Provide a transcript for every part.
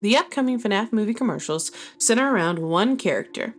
The upcoming FNAF movie commercials center around one character,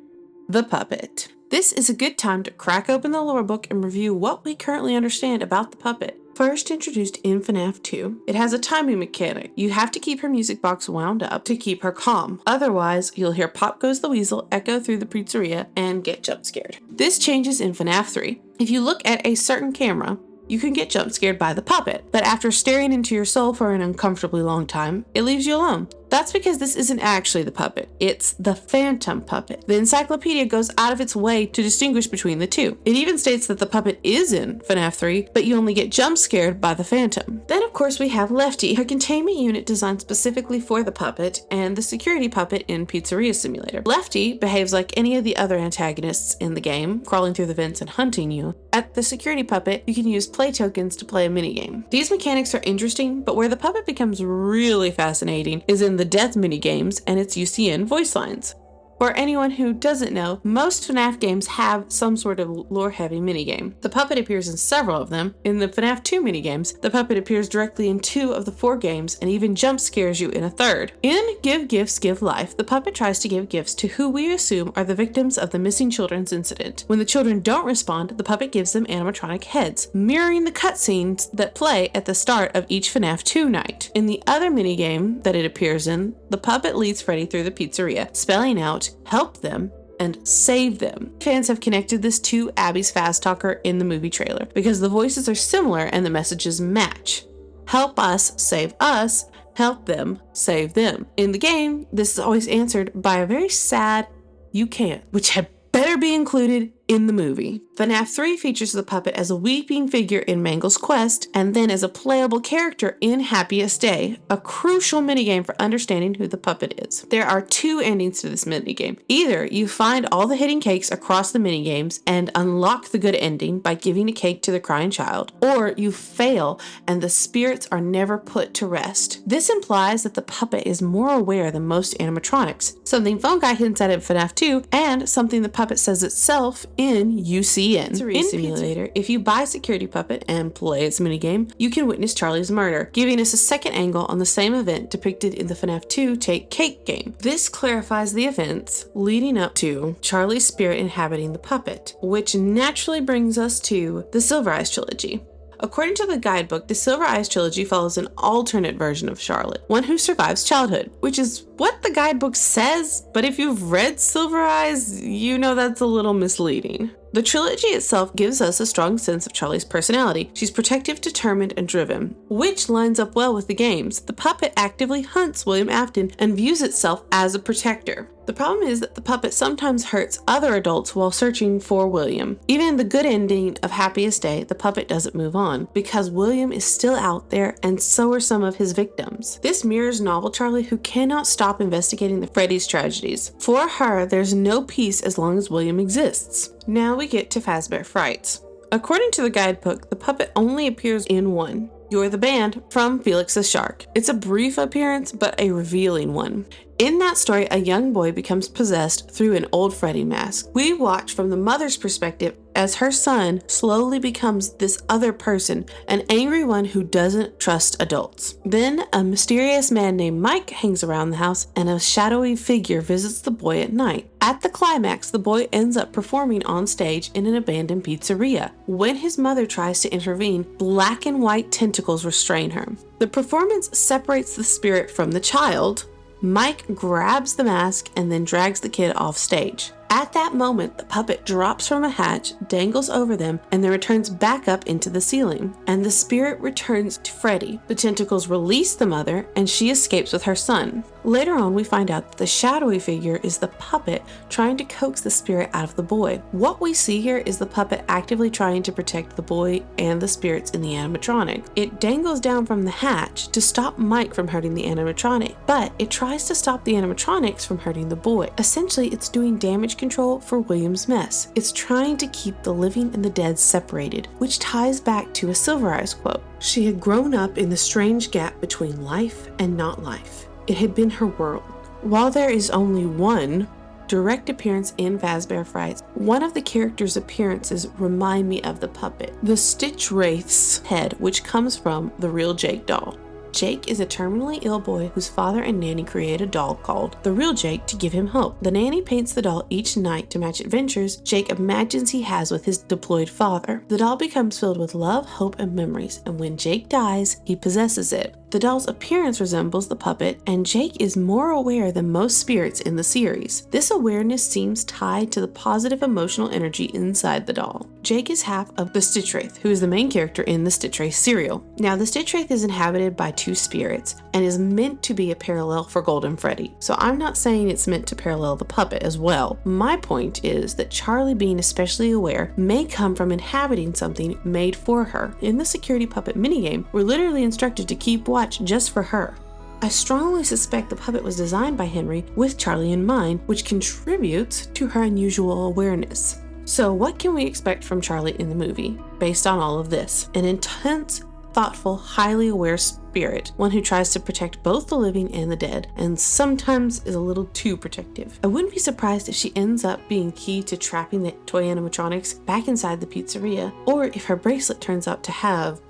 the puppet. This is a good time to crack open the lore book and review what we currently understand about the puppet. First introduced in FNAF 2, it has a timing mechanic. You have to keep her music box wound up to keep her calm. Otherwise, you'll hear Pop Goes the Weasel echo through the pizzeria and get jump scared. This changes in FNAF 3. If you look at a certain camera, you can get jump scared by the puppet, but after staring into your soul for an uncomfortably long time, it leaves you alone. That's because this isn't actually the puppet, it's the phantom puppet. The encyclopedia goes out of its way to distinguish between the two. It even states that the puppet is in FNAF 3, but you only get jump scared by the phantom. Then of course we have Lefty, her containment unit designed specifically for the puppet, and the security puppet in Pizzeria Simulator. Lefty behaves like any of the other antagonists in the game, crawling through the vents and hunting you. At the security puppet, you can use play tokens to play a minigame. These mechanics are interesting, but where the puppet becomes really fascinating is in the death minigames and its UCN voice lines. For anyone who doesn't know, most FNAF games have some sort of lore-heavy minigame. The puppet appears in several of them. In the FNAF 2 minigames, the puppet appears directly in 2 of the 4 games and even jump scares you in a 3rd. In Give Gifts, Give Life, the puppet tries to give gifts to who we assume are the victims of the missing children's incident. When the children don't respond, the puppet gives them animatronic heads, mirroring the cutscenes that play at the start of each FNAF 2 night. In the other minigame that it appears in, the puppet leads Freddy through the pizzeria, spelling out, "Help them," and "Save them." Fans have connected this to Abby's Fast Talker in the movie trailer because the voices are similar and the messages match. Help us, save us, help them, save them. In the game, this is always answered by a very sad "you can't," which had better be included in the movie. FNAF 3 features the puppet as a weeping figure in Mangle's Quest, and then as a playable character in Happiest Day, a crucial minigame for understanding who the puppet is. There are 2 endings to this minigame. Either you find all the hidden cakes across the minigames and unlock the good ending by giving a cake to the crying child, or you fail and the spirits are never put to rest. This implies that the puppet is more aware than most animatronics, something Phone Guy hints at in FNAF 2, and something the puppet says itself in UCN. In Simulator, if you buy Security Puppet and play its minigame, you can witness Charlie's murder, giving us a second angle on the same event depicted in the FNAF 2 Take Cake game. This clarifies the events leading up to Charlie's spirit inhabiting the puppet, which naturally brings us to the Silver Eyes trilogy. According to the guidebook, the Silver Eyes trilogy follows an alternate version of Charlotte, one who survives childhood, which is what the guidebook says, but if you've read Silver Eyes, you know that's a little misleading. The trilogy itself gives us a strong sense of Charlie's personality. She's protective, determined, and driven, which lines up well with the games. The puppet actively hunts William Afton and views itself as a protector. The problem is that the puppet sometimes hurts other adults while searching for William. Even in the good ending of Happiest Day, the puppet doesn't move on because William is still out there and so are some of his victims. This mirrors novel Charlie, who cannot stop investigating the Freddy's tragedies. For her, there's no peace as long as William exists. Now we get to Fazbear Frights. According to the guidebook, the puppet only appears in one, You're the Band, from Felix the Shark. It's a brief appearance, but a revealing one. In that story, a young boy becomes possessed through an old Freddy mask. We watch from the mother's perspective as her son slowly becomes this other person, an angry one who doesn't trust adults. Then a mysterious man named Mike hangs around the house and a shadowy figure visits the boy at night. At the climax, the boy ends up performing on stage in an abandoned pizzeria. When his mother tries to intervene, black and white tentacles restrain her. The performance separates the spirit from the child. Mike grabs the mask and then drags the kid off stage. At that moment, the puppet drops from a hatch, dangles over them, and then returns back up into the ceiling. And the spirit returns to Freddy. The tentacles release the mother, and she escapes with her son. Later on, we find out that the shadowy figure is the puppet trying to coax the spirit out of the boy. What we see here is the puppet actively trying to protect the boy and the spirits in the animatronic. It dangles down from the hatch to stop Mike from hurting the animatronic, but it tries to stop the animatronics from hurting the boy. Essentially, it's doing damage control for William's mess. It's trying to keep the living and the dead separated, which ties back to a Silver Eyes quote. She had grown up in the strange gap between life and not life. It had been her world. While there is only one direct appearance in Fazbear Frights, one of the characters' appearances remind me of the puppet, the Stitch Wraith's head, which comes from the real Jake doll. Jake is a terminally ill boy whose father and nanny create a doll called the real Jake to give him hope. The nanny paints the doll each night to match adventures Jake imagines he has with his deployed father. The doll becomes filled with love, hope, and memories, and when Jake dies, he possesses it. The doll's appearance resembles the puppet, and Jake is more aware than most spirits in the series. This awareness seems tied to the positive emotional energy inside the doll. Jake is half of the Stitch Wraith, who is the main character in the Stitch Wraith serial. Now, the Stitch Wraith is inhabited by two spirits and is meant to be a parallel for Golden Freddy. So I'm not saying it's meant to parallel the puppet as well. My point is that Charlie being especially aware may come from inhabiting something made for her. In the security puppet minigame, we're literally instructed to keep watch just for her. I strongly suspect the puppet was designed by Henry with Charlie in mind, which contributes to her unusual awareness. So what can we expect from Charlie in the movie based on all of this? An intense, thoughtful, highly aware spirit, one who tries to protect both the living and the dead, and sometimes is a little too protective. I wouldn't be surprised if she ends up being key to trapping the toy animatronics back inside the pizzeria, or if her bracelet turns out to have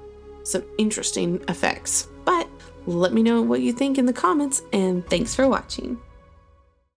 some interesting effects. But let me know what you think in the comments, and thanks for watching.